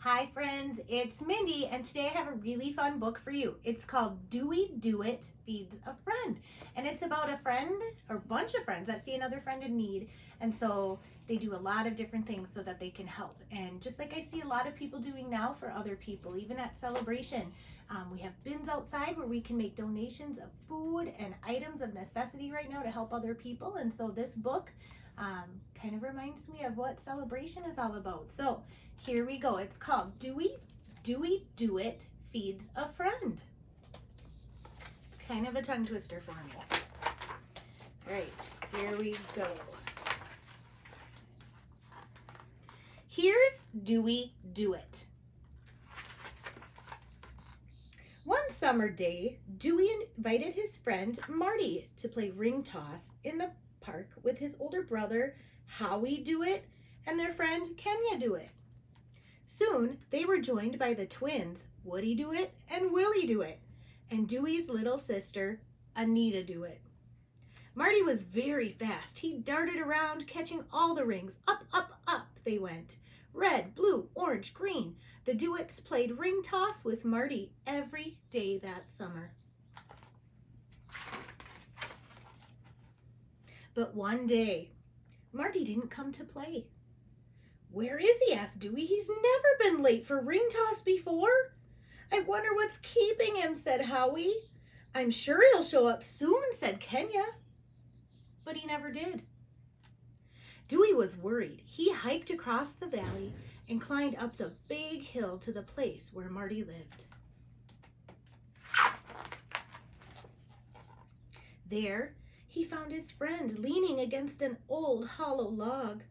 Hi friends, it's Mindy, and today I have a really fun book for you. It's called Dewey Do It Feeds a Friend, and it's about a friend or bunch of friends that see another friend in need, and so they do a lot of different things so that they can help. And just like I see a lot of people doing now for other people, even at Celebration, we have bins outside where we can make donations of food and items of necessity right now to help other people. And so this book kind of reminds me of what Celebration is all about. So here we go. It's called Dewey Do It Feeds a Friend. It's kind of a tongue twister for me. All right, here we go. Here's Dewey Do It. One summer day, Dewey invited his friend Marty to play ring toss in the park with his older brother Howie Do It and their friend Kenya Do It. Soon they were joined by the twins Woody Do It and Willie Do It, and Dewey's little sister Anita Do It. Marty was very fast. He darted around, catching all the rings. Up, up, up they went. Red, blue, orange, green. The Do-Its played ring toss with Marty every day that summer. But one day, Marty didn't come to play. "Where is he?" asked Dewey. "He's never been late for ring toss before." "I wonder what's keeping him," said Howie. "I'm sure he'll show up soon," said Kenya. But he never did. Dewey was worried. He hiked across the valley and climbed up the big hill to the place where Marty lived. There, he found his friend leaning against an old hollow log.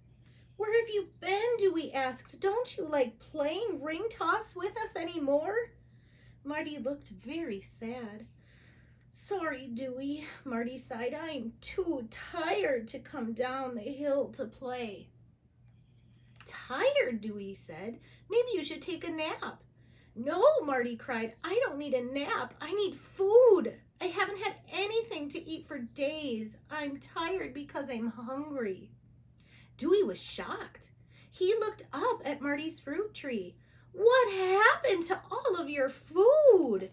"Where have you been?" Dewey asked. "Don't you like playing ring toss with us anymore?" Marty looked very sad. "Sorry, Dewey," Marty sighed. "I'm too tired to come down the hill to play." "Tired?" Dewey said. "Maybe you should take a nap." "No," Marty cried. "I don't need a nap. I need food. I haven't had anything to eat for days. I'm tired because I'm hungry." Dewey was shocked. He looked up at Marty's fruit tree. "What happened to all of your food?"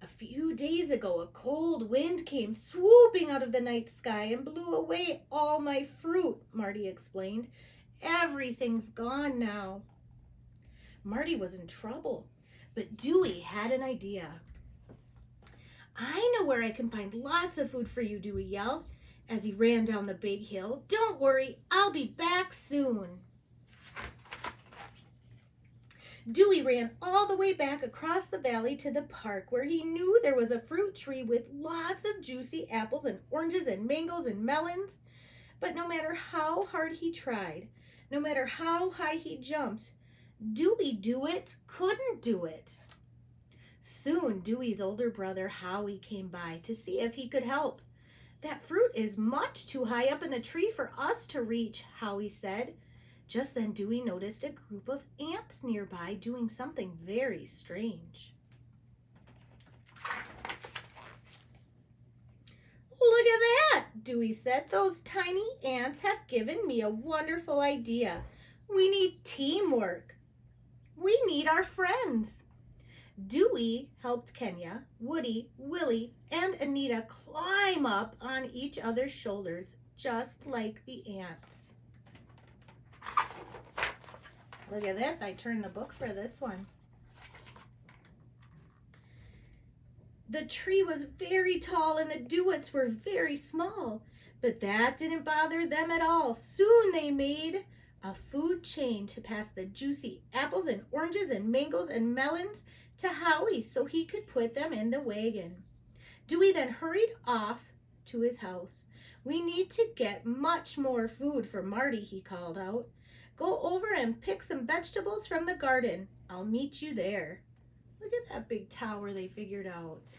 "A few days ago, a cold wind came swooping out of the night sky and blew away all my fruit," Marty explained. "Everything's gone now." Marty was in trouble, but Dewey had an idea. "I know where I can find lots of food for you," Dewey yelled as he ran down the big hill. "Don't worry, I'll be back soon." Dewey ran all the way back across the valley to the park where he knew there was a fruit tree with lots of juicy apples and oranges and mangoes and melons. But no matter how hard he tried, no matter how high he jumped, Dewey Do It couldn't do it. Soon Dewey's older brother Howie came by to see if he could help. "That fruit is much too high up in the tree for us to reach," Howie said. Just then Dewey noticed a group of ants nearby doing something very strange. "Look at that," Dewey said. "Those tiny ants have given me a wonderful idea. We need teamwork. We need our friends." Dewey helped Kenya, Woody, Willie, and Anita climb up on each other's shoulders, just like the ants. Look at this. I turned the book for this one. The tree was very tall and the Do-Its were very small, but that didn't bother them at all. Soon they made a food chain to pass the juicy apples and oranges and mangoes and melons to Howie so he could put them in the wagon. Dewey then hurried off to his house. "We need to get much more food for Marty," he called out. "Go over and pick some vegetables from the garden. I'll meet you there." Look at that big tower they figured out.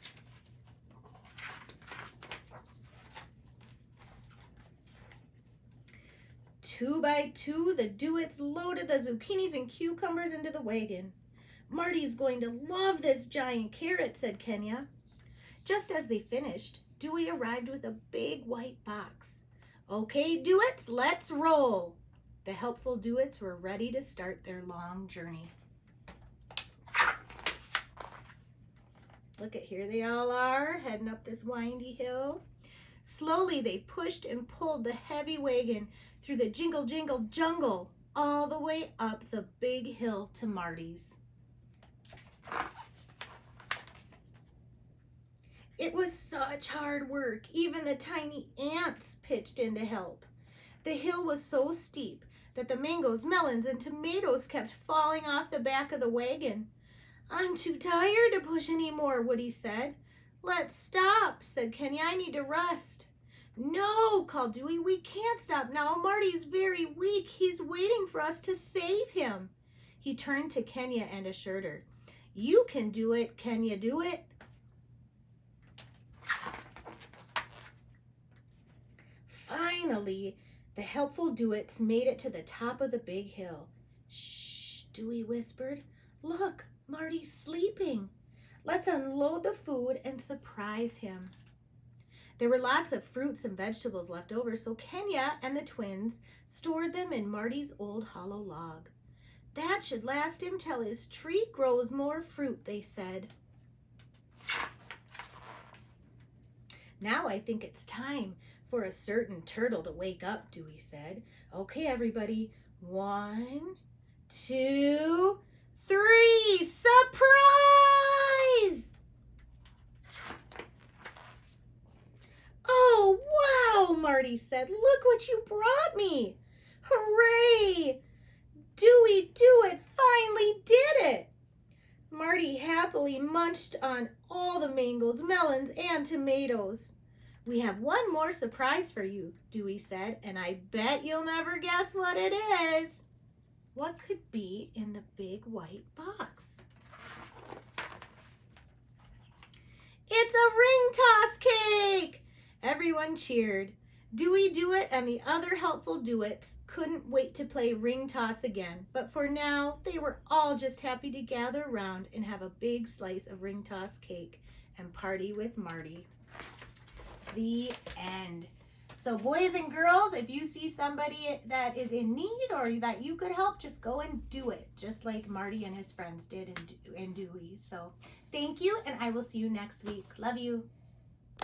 Two by two, the Do-Its loaded the zucchinis and cucumbers into the wagon. "Marty's going to love this giant carrot," said Kenya. Just as they finished, Dewey arrived with a big white box. "Okay, Do-Its, let's roll." The helpful Do-Its were ready to start their long journey. Look at, here they all are, heading up this windy hill. Slowly they pushed and pulled the heavy wagon through the jingle jingle jungle all the way up the big hill to Marty's. It was such hard work. Even the tiny ants pitched in to help. The hill was so steep that the mangoes, melons, and tomatoes kept falling off the back of the wagon. "I'm too tired to push any more," Woody said. "Let's stop," said Kenya. "I need to rest." "No," called Dewey. "We can't stop now. Marty's very weak. He's waiting for us to save him." He turned to Kenya and assured her, "You can do it, Kenya, do it." Finally, the helpful Do-Its made it to the top of the big hill. "Shh," Dewey whispered. "Look, Marty's sleeping. Let's unload the food and surprise him." There were lots of fruits and vegetables left over, so Kenya and the twins stored them in Marty's old hollow log. "That should last him till his tree grows more fruit," they said. "Now I think it's time for a certain turtle to wake up," Dewey said. "Okay, everybody. 1, 2, 3. Surprise!" "Oh, wow," Marty said. "Look what you brought me." "Hooray! Dewey Do It finally did it." Marty happily munched on all the mangoes, melons, and tomatoes. "We have one more surprise for you," Dewey said, "and I bet you'll never guess what it is." What could be in the big white box? "It's a ring toss cake!" Everyone cheered. Dewey Do It and the other helpful Do-Its couldn't wait to play ring toss again, but for now, they were all just happy to gather around and have a big slice of ring toss cake and party with Marty. The end. So boys and girls, if you see somebody that is in need or that you could help, just go and do it, just like Marty and his friends did and Dewey. So thank you, and I will see you next week. Love you.